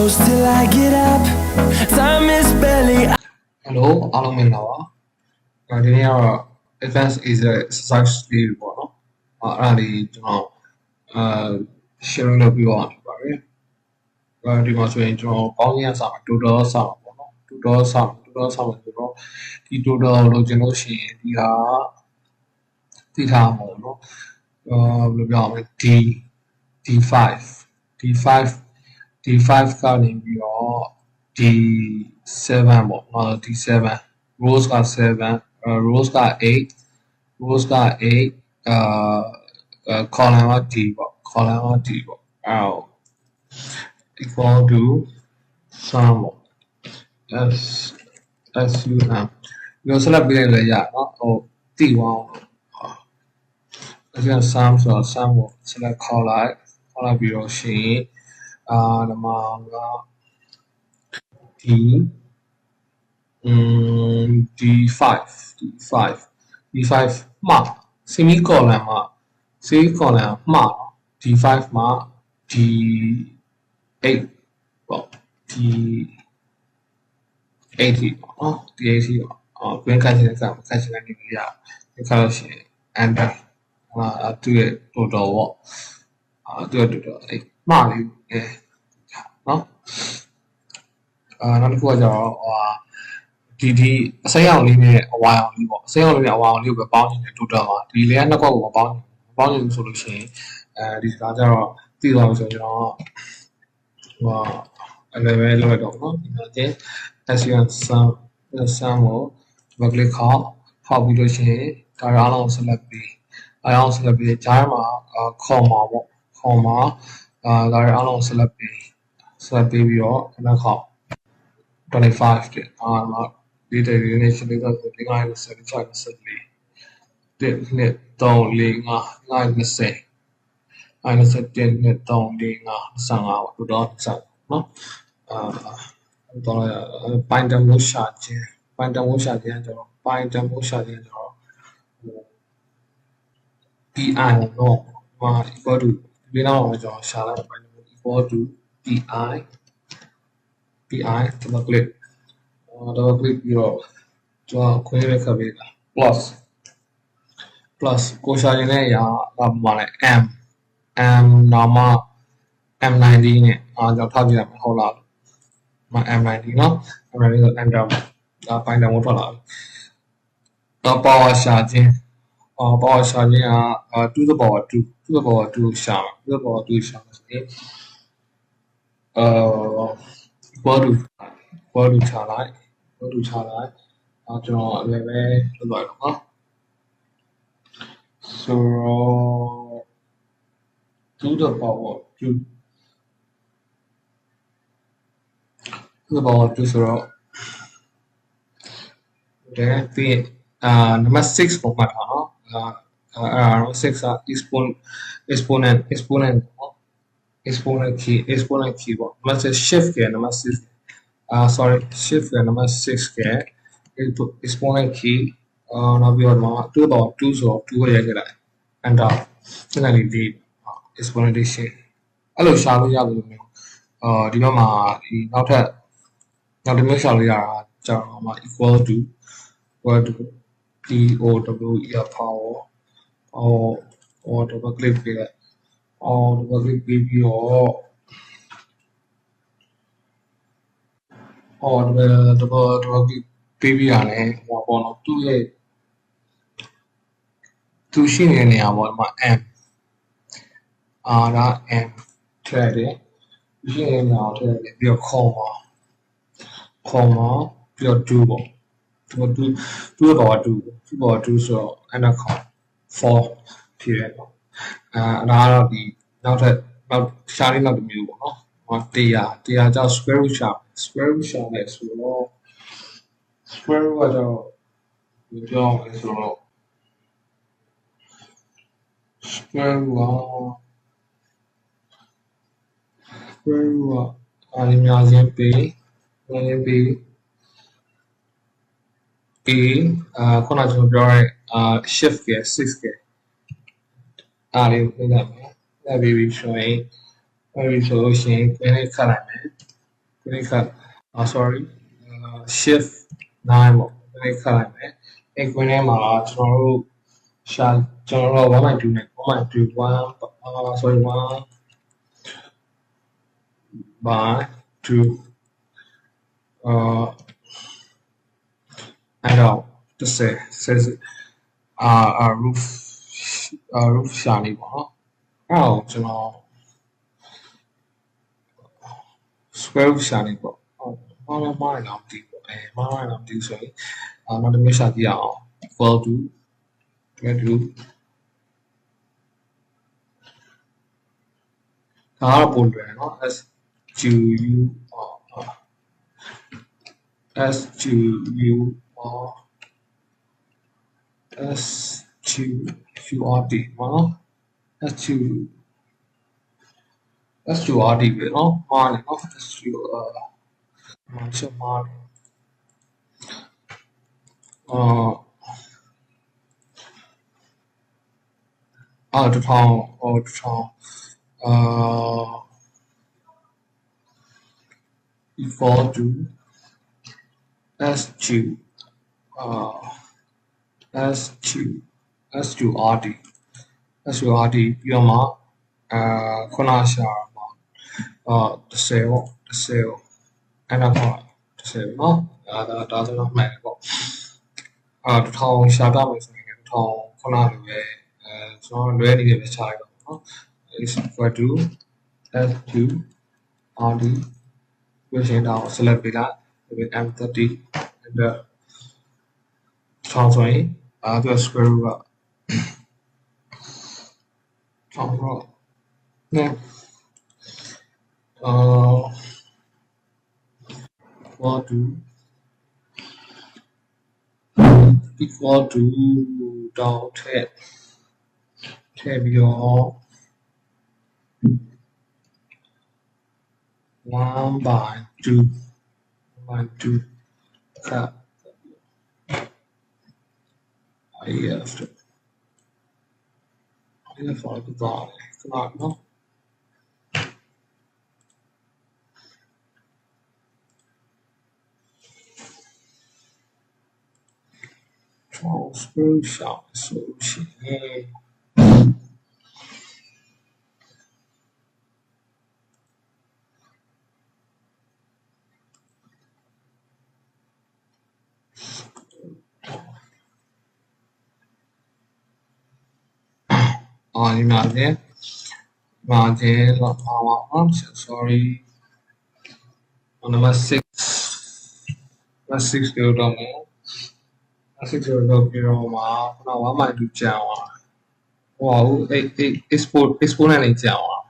close till I get up. Time is barely. Hello အားလုံးမင်္ဂလာပါဒီနေ့ကတော့ advanced exercise လေးပေါ့နော်အဲ့ဒါလေးကျွန်တော်sharing လုပ်ပြီးတော့ဖြစ်ပါတယ်ဒီမှာဆိုရင်ကျွန်တော်ပေါင်းရင်းစာမှာ total စာမှာပေါ့နော် total စာမှာဆိုတော့ဒီ total လို့ကျွန်တော်ရှိရင်ဒီဟာသိထားမှာပေါ့နော်ဘယ်လိုပြောရမလဲ D5 ကနေပြီးတော့ D7 ပေါ့နော် D7 rows က7 rows က8 column က D ပေါ့equal to sum ပေါ့ sum ဒီဆက်လက်ပေးလိုက်ရနော်ဟိုတိဝအောင်အဲ့ဒါ sum ဆိုတော့ sum ကိုဆက်လက်ခေါ်လိုက်ပြီးတော့ရှိရင်ဒီမှာကD5 မှာ semicolon မှာ D5 မှာ D8 ပေါ့ D80 ပေါ့နော် D80 ပေါ့ဘယ်ကချင်တဲ့ခါချင်တဲ့နေရာဒီခါလို့ရှိရင် enter သူ့ရဲ့ total ပေါ့သူ့ရဲ့ total အဲ့မှားလေးနော်နောက်တစ်ခုကကျတော့ဒီအစိမ်းအောင်လေးနဲ့အဝါအောင်လေးပေါ့အစိမ်းအောင်လေးနဲ့အဝါအောင်လေးကိုပဲပေါင်းနေတဲ့ total မှာဒီလေးကနှစ်ခွက်ကိုပေါင်းနေဆိုလို့ရှိရင်ဒီစကားကျတော့သိသွားပြီဆိုရင်ကျွန်တော်အဲ့လိုပဲလုပ်ရတော့နော်ဒီမှာကျsum sum ကိုဒီမှာ click ခေါက်ပြီးလို့ရှိရင်ဒါရအောင်ဆက်လက်ပြီးဂျားမှာcomma ပေါ့ comma ဒါရအောင်ဆက်လက်ပြီးတော့နောက်ခေါက်25တဲ့မှာဒီတဲ့ဒီနေ့ရှင်းပြတော့ဒီငါ့ဆက်ချာဆက်လေးတဲ့နဲ့3 4 5 20အဲ့ဆက်တဲ့နဲ့3 4 5 25ပေါ့တော့ဆက်နော်တော့ပိုင်းတမိုးရှာခြင်းကျတော့ပိုင်းတမိုးရှာခြင်းကျတော့ pi တော့မှာ equal to ဒီနောက်မှာကျွန်တော်ရှာလိုက်ပိုင်းတမိုး equal to pi ကျွန်တော် click ပြီးတော့ကျွန်တော်ခွင့်ရခပ်ပေးတာ plus ကိုရှာခြင်းနဲ့အရာကမှာလဲ m နာမ m90 နဲ့ကျွန်တော်ထောက်ကြည့်ရမှာဟုတ်လားမ m90 เนาะ m90 ဆို enter ဒါပိုင်းတမိုးထွက်လာပြီတော့ power ရှာခြင်းက2 to the power 2ရှာမှာ2 to the power 2ရှာမှာဆိုရင်equal to ချလိုက်ကျွန်တော်အလည်းပဲလုပ်လိုက်တော့เนาะso 2 to the power 2 to the power 2ဆိုတော့ဒါပြီးနံပါတ်6ပုံမှတ်ထားเนาะအဲ့ဒါ6က exponent ပေါ့ exponent key ပေါ့နံပါတ်6 shift ကနံပါတ်6sorry shift ကနံပါတ်6ကexponent key နောက်ပြီးတော့2 power 2ဆိုတော့2ကိုရိုက်ခဲ့လိုက် enter စနစ်လေးဒီ exponentation အဲ့လိုရှာလို့ရတယ်လို့မျိုးဒီဘက်မှာဒီနောက်တစ်မျိုးရှာလို့ရတာကျတော့မှ equal to power power double click ပေးလိုက်double click ပြီးတော့double click ပေးပြီးရတယ်ဟောပေါ့နော်သူရှိနေတဲ့နေရာပေါ့ဒီမှာ m ဒါ m ထည့်တယ်ရှိနေတဲ့နေရာထည့်တယ်ပြီးတော့ comma ပြီးတော့2ပေါ့2တော့2ဆိုတော့ enter 4ဖြစ်တယ်ပေါ့ဒါကတော့ဒီနောက်ရှာလေးနောက်တစ်မျိုးပေါ့နော်100ကြောင့် square root ရှာမယ်ဆိုတော့ square root ကတော့ပြောအောင်လဲဆိုတော့ square root အားရများခြင်းပေး ခုနကကျွန်တော်ပြောတဲ့ shift က6ကအားလေးကိုပြလိုက်မယ်။ဒါပြီးဆိုရင်ဆိုလို့ရှိရင်ခင်းလေးခတ်လိုက်မယ် Click sorry shift 9ပေါ့ click ခတ်လိုက်မယ်အဲ့ကွင်းထဲမှာကျွန်တော်တို့ရှာကျွန်တော်တို့ 1.2 နဲ့ 1.2 sorry 1 by 2 အဲ့တော့30 roof ရှာနေပေါ့နော်အဲ့တော့ကျွန်တော် square root ရှာနေပေါ့မားတော့မသိဘူးမားတော့မသိဘူးဆိုရင်နောက်တစ်မျိုးရှာကြည့်အောင် equal to ဒါကတော့ပုံလွယ်နော် s q u s q u s q u r t နော် s q s q r t ပဲနော်မားတယ်နော် s q ချက်မားတယ်တစ်ထောင်equal to sq sqrt ပြီးတော့မှခုနရှာမှာ30ပေါ့30အဲ့တော့30เนาะဒါဆိုတော့မှန်တယ်ပေါ့1000ရှာပြမယ်ဆိုရင်1000ခုနလိုပဲကျွန်တော်လွဲနေတယ်ပဲရှာလိုက်တော့เนาะ is equal to s2 rt ပြောရှင်းတော့ select ပေးလိုက် with m30 and 1000ဆိုရင်သူက square root က1000တော့เนี่ยequal to တောင်းထည့်ပြီးတော့ 1 by 2 cut if เอาไปต่อเลยขนาดเนาะtransfer ဒီမှာလည်း margin လောက်ပါအောင် sorry number 6တော့မယ်6တော့ပြီးတော့မှာခုန 1.2 ကျန်သွားဟိုexponent လေးကျန်သွား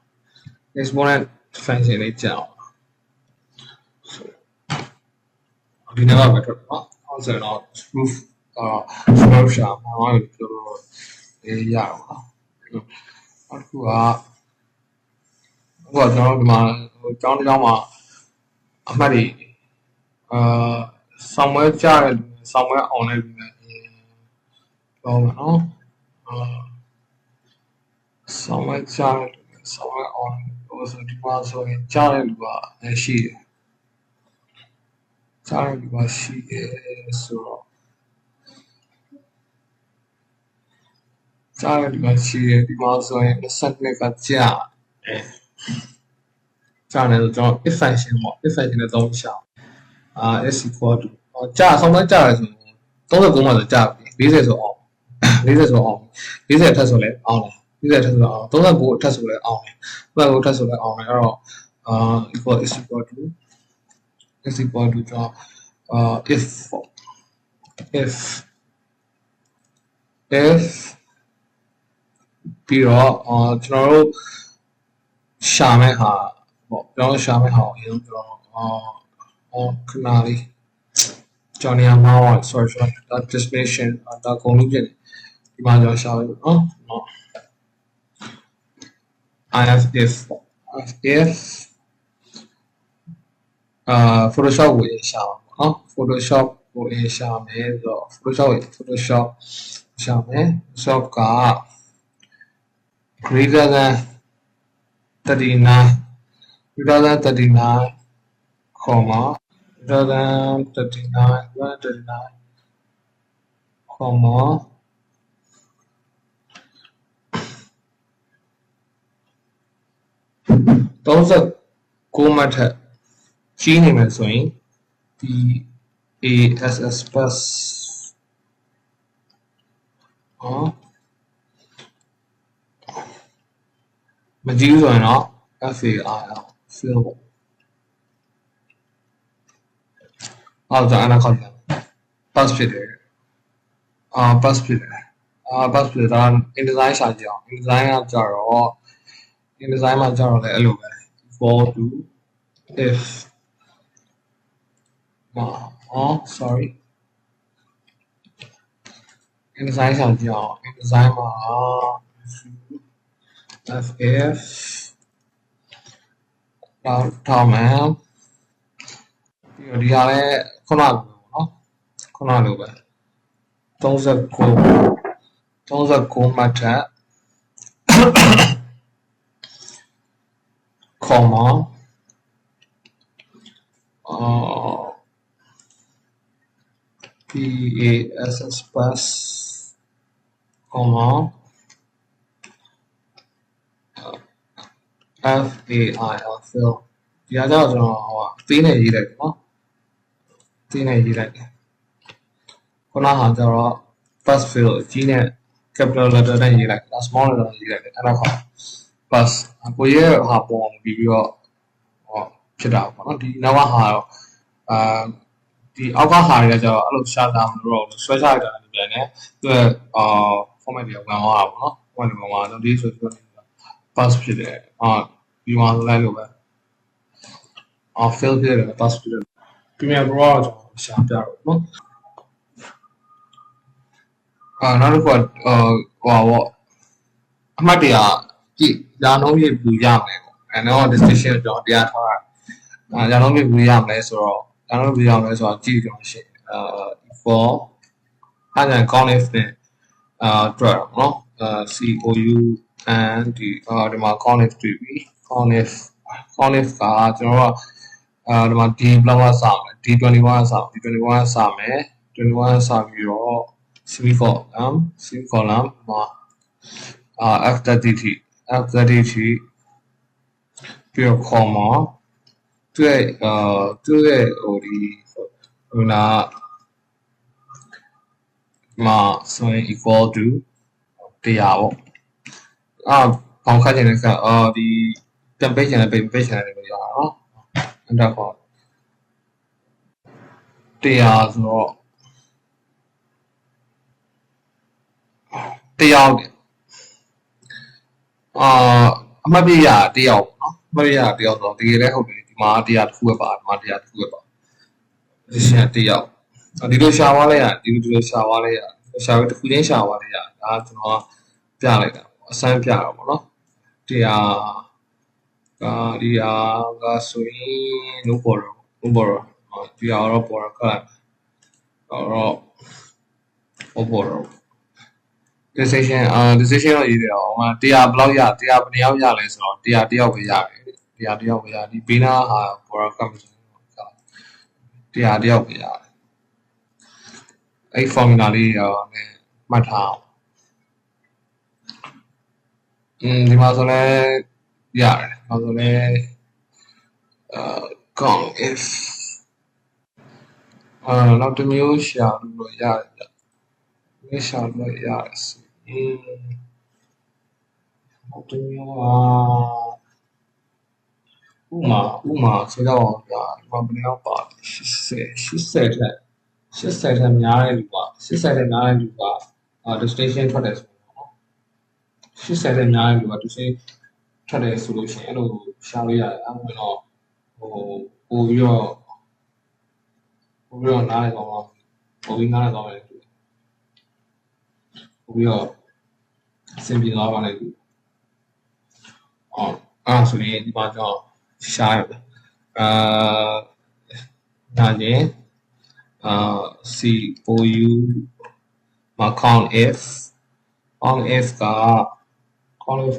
exponent function လေးကျန်သွားဒီနေ့ပဲထွက်ပါအောင်ဆိုတော့ proof square shape မှာပြောလို့ရအောင်အခုကကျွန်တော်ဒီမှာကျောင်းတစ်ကျောင်းမှာအမှတ်တွေဆောင်းပွဲကြားတဲ့လူဆောင်းပွဲအောင်တဲ့လူနဲ့ပြောမှာနော်ဆောင်းပွဲကြားတဲ့လူဆောင်းပွဲအောင်လို့ဆိုဒီမှာဆိုရင်ကြားတဲ့လူကရှိတယ်ကြားတဲ့လူကရှိတယ်ဆိုတော့ကြားတဲ့လူကရှိတယ်ဒီမှာဆိုရင်20ကကြားကြားတယ်ဆိုတော့ if function ပေါ့ if function နဲ့သုံးချs equal to ကြားဆောင်းပွဲကြားတယ်ဆိုရင်39မှာဆိုကြားပြီ40ဆိုအောင်40ဆိုအောင်40အထက်ဆိုလဲအောင်တယ်40အထက်ဆိုအောင်39အထက်ဆိုလဲအောင်တယ်39အထက်ဆိုလဲအောင်တယ်အဲ့တော့equal is equal to ကြောင့်if ပြီးတော့ကျွန်တော်တို့ရှာမဲ့ဟာပေါ့ကျွန်တော်ရှာမဲ့ဟာကိုအရင်ကျွန်တော်ခဏလေးကျွန်တော်မှာ sorry that destination ဒါကုန်လို့ဖြစ်ဒီမှာကျွန်တော်ရှာလိုက်နော် if Photoshop ကိုရှာပါနော် Photoshop ကိုရှာမယ်ဆိုတော့ Photoshop ရှာမယ် Photoshop က greater than 39 comma greater than 39 comma 39မှတ်ထက်ကြီးနေမယ်ဆိုရင် BASS plus မကြီးဘူးဆိုရင်တော့ FAIL fill ပေါ့ဒါအနာခေါ်တယ် pass ဖြစ်တယ်pass ဖြစ်တယ်pass ဖြစ်တာ InDesign ရှာကြည့်အောင် InDesign ကကြတော့ InDesign မှာကြတော့လည်းအဲ့လိုပဲ equal to if sorry InDesign ရှာကြည့်အောင် InDesign မှာFF တော့မယ်ပြီးတော့ဒီဟာလည်းခုနလိုပဲနော်ခုနလိုပဲ39မှတ်ထက် comma PASS plus comma FAIL fill ဒီအားကြောင့်ကျွန်တော်ဟိုအသေးနဲ့ရေးလိုက်တယ်နော်အသေးနဲ့ရေးလိုက်တယ်ခုနဟာကျတော့ first fill အကြီးနဲ့ capital letter နဲ့ရေးလိုက်တာ small letter နဲ့ရေးလိုက်တယ်အဲ့ဒါခေါ် plus ကိုရဲ့ဟာပုံပြီးတော့ဟောဖြစ်တာပေါ့နော်ဒီနောက်ကဟာတော့ဒီအောက်ကဟာတွေကကျတော့အဲ့လိုရှာတာမလို့တော့ဆွဲချလိုက်တာလည်းပြန်တယ်သူကformat တွေဝင်သွားတာပေါ့နော် format တွေဝင်သွားတော့ဒီဆိုတော့ pass ဖြစ်တယ်ဒီမှာလိုက်လို့ပဲfill ဖြစ်တယ် pass ဖြစ်တယ် Premiere Pro ကကျွန်တော်ရှာပြတော့နော်နောက်တစ်ခုကဟိုပေါ့အမှတ်တရပြည့်ရာနှုန်းပြည့်ဘူးရမယ်ပေါ့အဲ့တော့ description ကိုကျွန်တော်တရားထားတာရာနှုန်းပြည့်ဘူးရမယ်ဆိုတော့ရာနှုန်းပြည့်ရမယ်ဆိုတော့ကြည့်ကြအောင်ရှင်းfor အဲ့ဒါ conif နဲ့တွေ့တော့နော်COU and ဒီမှာ conif တွေ့ပြီ conif ကကျွန်တော်တို့ဒီမှာ D ဘလောက်ကစမယ် D21 ကစမယ် D21 ကစမယ် 21 စပြီးတော့ semicolon မှာF33 ပြီးတော့ comma သူ့ရဲ့ဟိုဒီဟိုနာမှာဆိုရင် equal to 100ပေါ့ဘောင်ခတ်ချင်တဲ့ကဒီ template ချင်တဲ့ page ချင်တဲ့လို့ရတာနော်အဲ့ဒါပေါ့100ဆိုတော့1ယောက်အမှတ်ပြရ1ယောက်ပေါ့နော်အမှတ်ပြရ1ယောက်ဆိုတော့တကယ်လည်းဟုတ်တယ်ဒီမှာ100တစ်ခုပဲပါဒီမှာ100တစ်ခုပဲပါဒီရှင်း1ယောက်ဒီလိုရှာသွားလိုက်ရဒီလိုရှာသွားလိုက်ရရှာပြီးတစ်ခုချင်းရှာသွားလိုက်ရဒါကျွန်တော်ပြလိုက်တာအစမ်းပြတာပေါ့နော်100ဒီကဆိုရင် no border ဒီကတော့ border ကတော့ border decision တော့ရေးတယ်အောင်100ဘလောက်ရ100ဘယ်နှယောက်ရလဲဆိုတော့100တယောက်ပဲရတယ်100တယောက်ပဲရဒီဘေးနာဟာ border က100တယောက်ပဲရတယ်အဲ့ formula လေးနဲ့မှတ်ထားအောင်ဒီမှာဆိုလဲရတယ်ဒါဆိုလဲcount if နောက်တစ်မျိုးရှာလို့ရတယ်ဒီရှာလို့ရတယ်နောက်တစ်မျိုးဥမာဆိုတော့ဒါဘယ်လောက်ပါ80ထက်များတဲ့လူက80ထက်များတဲ့လူကdestination ထွက်တယ်ဆိုတော့80ထက်များတဲ့လူက destination ထွက်တယ်ဆိုလို့ရှိရင်အဲ့လိုရှာလို့ရတယ်အဲ့ဝင်တော့ပို့ပြီးတော့နားလိုက်တော့ပို့ပြီးနားလိုက်တော့လည်းပို့ပြီးတော့အဆင်ပြေသွားပါလိမ့်မယ်ဆိုရင်ဒီမှာတော့ရှာရမယ်ဒါချင်းCOU မှာ count if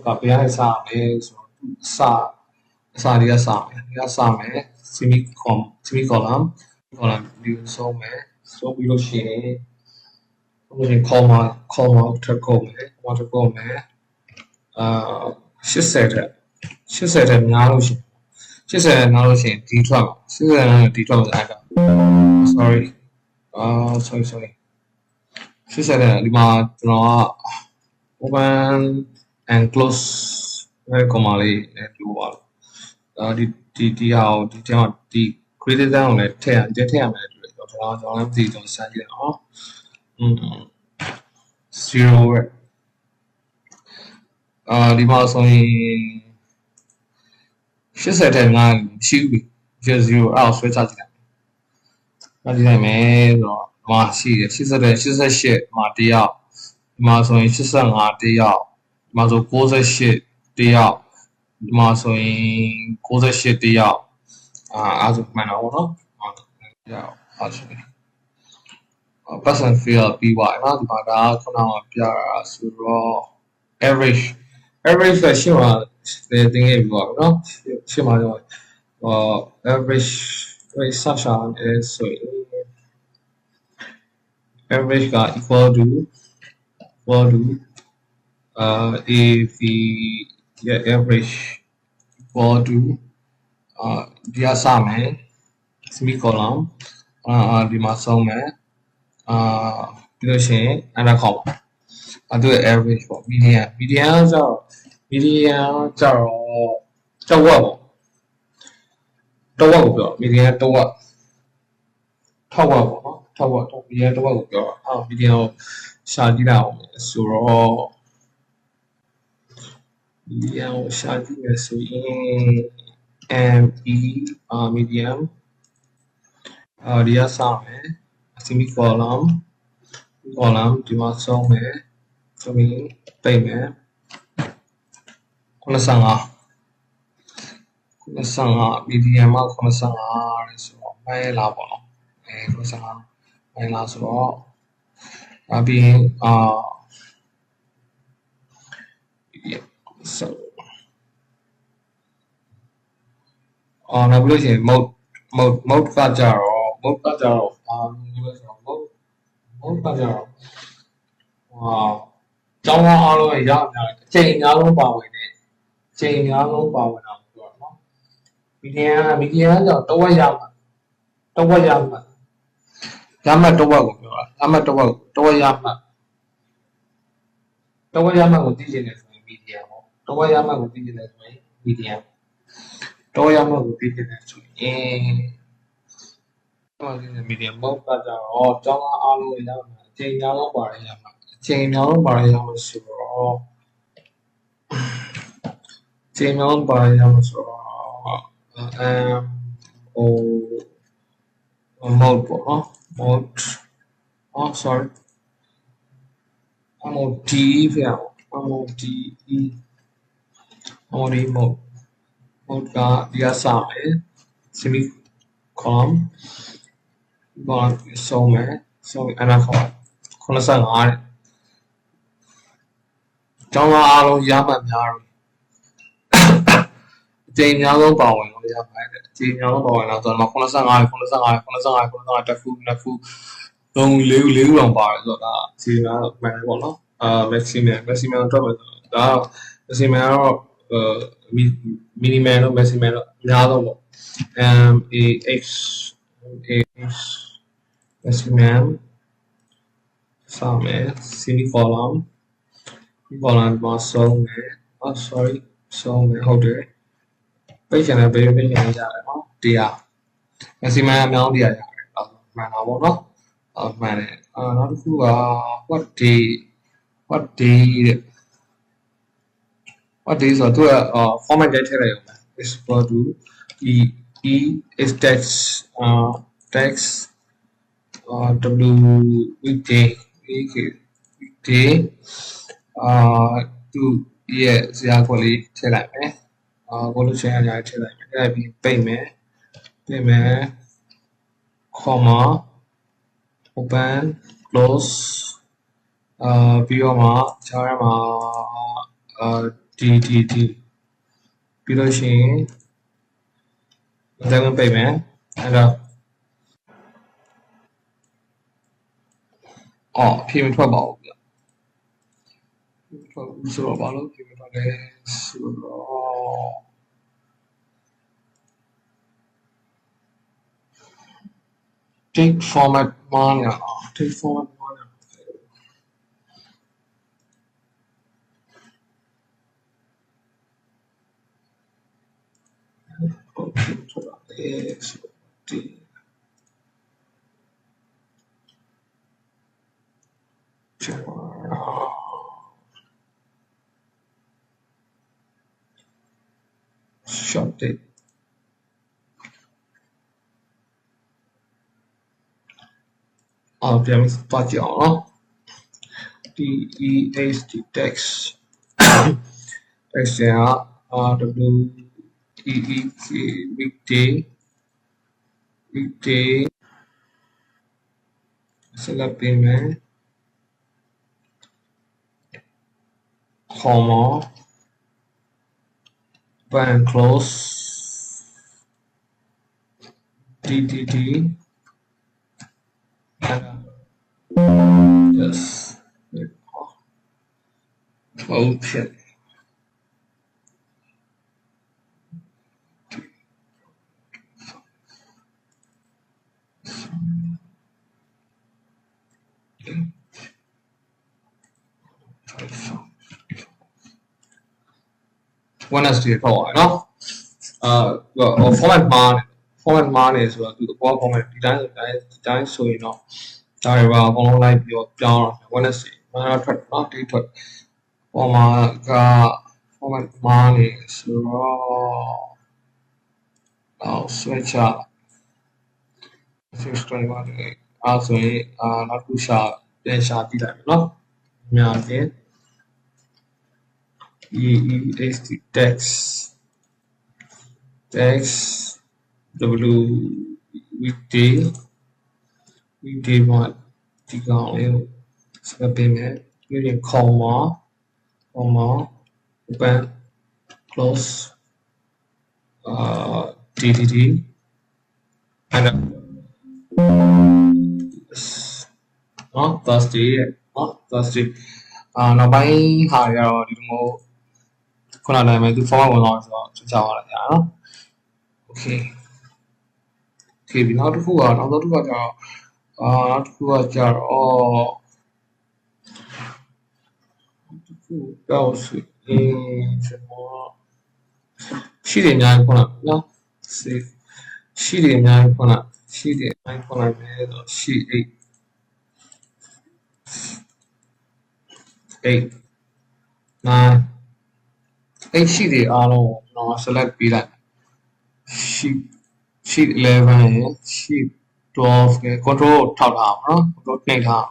ကဘယ်ရစမယ်ဆိုတော့ အစာတွေကစမယ် semicolon ဒီဆုံးမယ်ဆုံးပြီးလို့ရှိရင်comma ထပ်ကုန်မယ်80တဲ့များလို့ရှိရင်ဒီထွက်မှာ80နဲ့ဒီထွက်မှာအဲ့ဒါ sorry 80တဲ့ဒီမှာကျွန်တော်က open and close အဲ့ comma လေးနဲ့ပြောပါတော့ဒီဟာကိုဒီထဲမှာဒီ greater than ကိုလည်းထည့်ရမယ်တူတယ်ကျွန်တော်လည်းမသိကျွန်တော်စမ်းကြည့်အောင်0ပဲဒီမှာဆိုရင်80တဲ့9ရှိပြီ0အဲ့ဆွဲချကြည့်လိုက်မယ်ဆိုတော့မှာရှိတယ်88မှာ1ယောက်ဒီမှာဆိုရင်85 1ယောက်ဒီမှာဆို98 1ယောက်ဒီမှာဆိုရင်98 1ယောက်အဲ့ဆိုမှန်တော့ဗောနော်အဲ့ဆိုpercent feel ပြီးပါနော်ဒီမှာကခုနကပြတာဆိုတော့ average ဆိုရှင်းပါတင်ခဲ့ပြီးပါနော်ရှင်းပါတော့average rate such as ဆိုရင် average က equal to AV average equal to ဒီအစမယ် semicolon ဒီမှာဆုံးမယ်ပြီးလို့ရှိရင်အဲ့ဒါခေါ်ပါအဲ့ဒါ average ပေါ့ median ကျတော့တဝက်ကိုပြော median တဝက်ထက်ဝက်ပေါ့နော်ထက်ဝက် median တဝက်ကိုပြောmedian ကိုရှာကြည့်လိုက်အောင်ဆိုတော့ median ကိုရှာကြည့်မယ်ဆိုရင် median ဒီကစမယ် semicolon ဒီမှာဆုံးမယ်ဆိုရင်ပိတ်မယ်95 median မှာ95လဲဆိုတော့မဲလာပေါ့နော်95မဲလာဆိုတော့ပြီးရင်နောက်ပြီးလို့ရှိရင် mode ကကြတော့mode ကကြတော့ကျောင်းသားအားလုံးရများအချိန်အများဆုံးပါဝင်တာပြောတော့နော် median ကတဝက်ရမှာတဝက်ကိုပြောတာတဝက်ကိုသိချင်တယ်ဆိုရင် median ပေါ့တဝက်ရမှာကိုသိချင်တယ်ဆိုရင် median တော့ရမှာကိုသိချင်တယ်ဆိုရင်median mode ကကြတော့ကျောင်းသားအားလုံးရမှာအချိန်များဆုံးပါရမှာဆိုတော့mode ပေါ့နော်sorry MOD ပြော MOD mode ကဒီအစမယ် semicolon ဘာဆုံးမယ်အဲ့ဒါခေါ်95တဲ့ကျောင်းသားအားလုံးရမှတ်များတော့အချိန်များဆုံးပါဝင်လို့ရမှာတဲ့အချိန်များဆုံးပါဝင်တော့ဆိုတော့95တက်ဖူးနှစ်ဖူးလုံးလေးခုအောင်ပါတယ်ဆိုတော့ဒါအချိန်များမှန်တယ်ပေါ့နော် maximum တော့မယ်ဆိုတော့ဒါ maximum တော့minimum တော့ maximum တော့အများဆုံးပေါ့maximum စမယ် semicolon မှာဆုံးမယ်sorry ဆုံးမယ်ဟုတ်တယ်ပိတ်ချင်တယ်ပေးရတယ်နော်100 maximum အများကြီးရတယ်မှန်တာပေါ့နော်မှန်တယ်နောက်တစ်ခုက what day ဆိုတော့သူက format ရိုက်ထည့်လိုက်ရုံပဲ is equal to is text w weekday to ရဲ့ဇာတ်ခွက်လေးထည့်လိုက်မယ်ကိုလို့ချင်းအများကြီးထည့်လိုက်မယ်အဲ့ပြီးပိတ်မယ် comma open close ပြီးတော့မှခြားရမှာdd ပြီးလို့ရှိရင် then payment and payment about so about take format money take format money okay short dateပြန်ပြီးသွားကြည့်အောင်နော် text text က weekday select payment comma open and close DDD yes open Wednesday တော့ရနော်format မှာနေဆိုတော့သူအပေါ် format ဒီတိုင်းဆိုရင်တော့ဒါတွေပါအကုန်လုံးလိုက်ပြီးတော့ပြောင်းတော့ Wednesday မှာထွက်နော်ဒီထွက်ပေါ်မှာက format မှာနေဆိုတော့switch up 621အဲ့ဆိုရင်နောက်တစ်ခုပြန်ရှာကြည့်လိုက်မယ်နော်အများကြီး text w weekday one ဒီကောင်လေးကိုစကပေးမယ်ပြီးရင် comma open close DDD and Thursday နောက်ပိုင်းဟာရတော့ဒီလိုမျိုးခုနတိုင်းပဲသူ format ဝင်တော့ဆိုတော့ချကြပါလားညာနော် okay ပြီးနောက်တစ်ခုကကျတော့ပြောစီကျွန်တော်ရှိတယ်အများကြီးခုနနော်ရှိတယ်အများကြီးခုနရှိတယ်အများကြီးခုနပဲဆိုရှိ8 ရှိတယ်အားလုံးကိုကျွန်တော် select ပေးလိုက်sheet 11 ရယ် sheet 12 ရယ် control ထောက်ထားအောင်နော် control နှိပ်ထား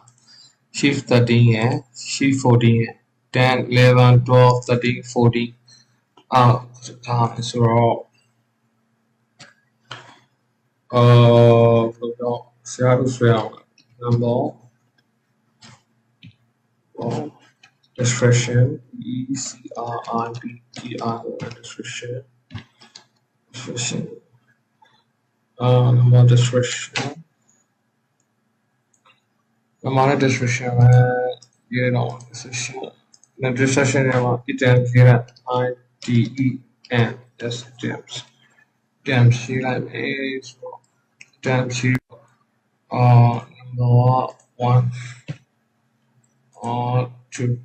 sheet 13 ရယ် sheet 14 ရယ် 10 11 12 13 14ထားဆိုတော့ဘယ်လိုဆရာတို့ဆွဲအောင် number description description number description ये ना description है वहाँ items ये ना IDEM that's items ये ना is items ये number 1 or 2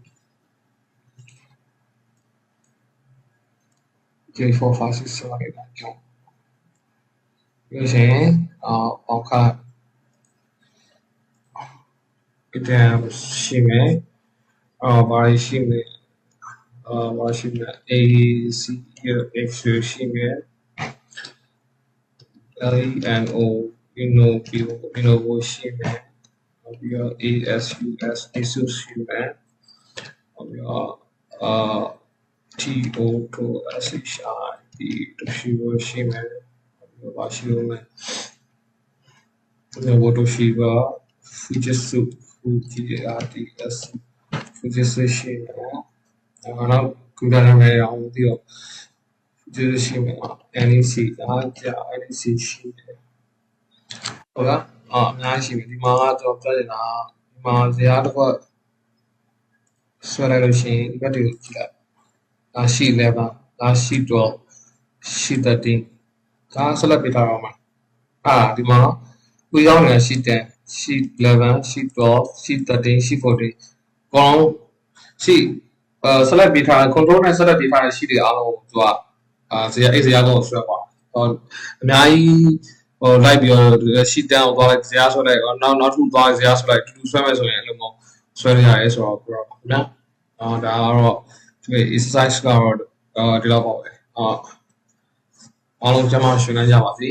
3 4 5 6 7 8 9 10ပြီးရင်ပေါင်းခါitems ရှိမယ်ဘာရှိမလဲ A C X ရှိမယ် L E N O Innovo ရှိမယ်ပြီးတော့ A S U S ASUS ရှိမယ်ပြီးတော့T O to S H I D ရှိမယ်ဘာရှိလို့လဲဒီဘောတော့ရှိပါ Fujitsu Fujitsu ရှိတယ်နောက်ကွန်ပျူတာနာမည်အောင်ပြီးတော့ ဒီရှိမယ် NEC ဒါကြာ NEC ရှိတယ်ဟုတ်လားအများကြီးရှိပြီဒီမှာကကျွန်တော်ပြောနေတာဒီမှာဇာတ်တစ်ခွက်ဆွဲလိုက်လို့ရှိရင်ဒီဘက်တွေကိုကြည့်လိုက်ဒါရှိ11ဒါရှိ12ရှိ13ဒါဆက်လက်ပြထားအောင်ပါဒီမှာကိုရောက်နေတာရှိ10ရှိ11ရှိ12ရှိ13ရှိ14ကောင်းရှိဆက်လက်ပြထား control နဲ့ဆက်လက်ပြထားတဲ့ရှိတွေအားလုံးကိုသူကဇာတ်ကောဆွဲပါအများကြီးလိုက်ပြီးတော့ရှိတန်းကိုသွားလိုက်ဇာတ်ဆွဲလိုက်နောက်ထပ်သွားဇာတ်ဆွဲလိုက်တူတူဆွဲမယ်ဆိုရင်အဲ့လိုမျိုးဆွဲရရဲဆိုတော့ပြောပါခင်ဗျာဒါကတော့ဒီ exercise ကတော့ဒီလောက်ပါပဲအားလုံးကျမရှင်နိုင်ကြပါစေ